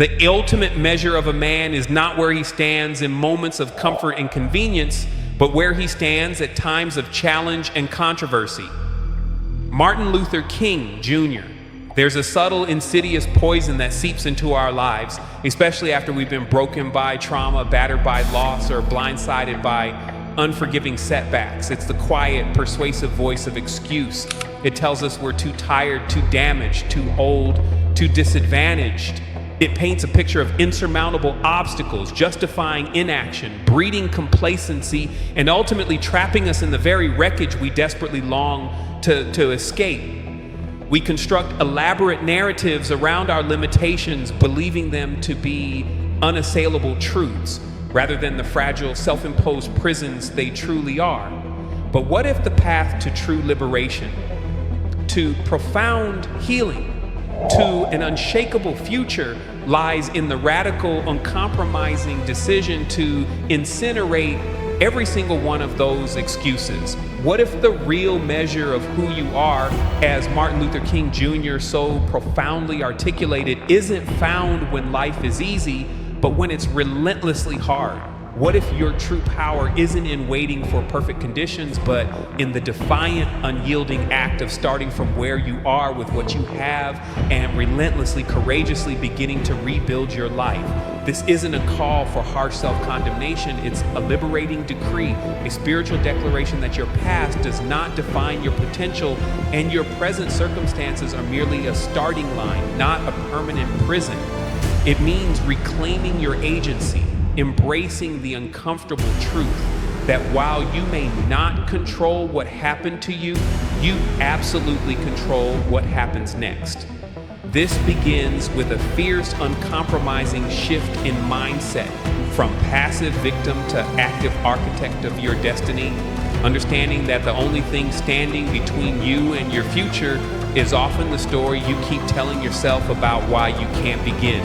The ultimate measure of a man is not where he stands in moments of comfort and convenience, but where he stands at times of challenge and controversy. Martin Luther King Jr. There's a subtle, insidious poison that seeps into our lives, especially after we've been broken by trauma, battered by loss, or blindsided by unforgiving setbacks. It's the quiet, persuasive voice of excuse. It tells us we're too tired, too damaged, too old, too disadvantaged. It paints a picture of insurmountable obstacles, justifying inaction, breeding complacency, and ultimately trapping us in the very wreckage we desperately long to escape. We construct elaborate narratives around our limitations, believing them to be unassailable truths, rather than the fragile, self-imposed prisons they truly are. But what if the path to true liberation, to profound healing, to an unshakable future lies in the radical, uncompromising decision to incinerate every single one of those excuses? What if the real measure of who you are, as Martin Luther King Jr. so profoundly articulated, isn't found when life is easy, but when it's relentlessly hard? What if your true power isn't in waiting for perfect conditions, but in the defiant, unyielding act of starting from where you are with what you have and relentlessly, courageously beginning to rebuild your life? This isn't a call for harsh self-condemnation. It's a liberating decree, a spiritual declaration that your past does not define your potential and your present circumstances are merely a starting line, not a permanent prison. It means reclaiming your agency, embracing the uncomfortable truth that while you may not control what happened to you, you absolutely control what happens next. This begins with a fierce, uncompromising shift in mindset from passive victim to active architect of your destiny, understanding that the only thing standing between you and your future is often the story you keep telling yourself about why you can't begin.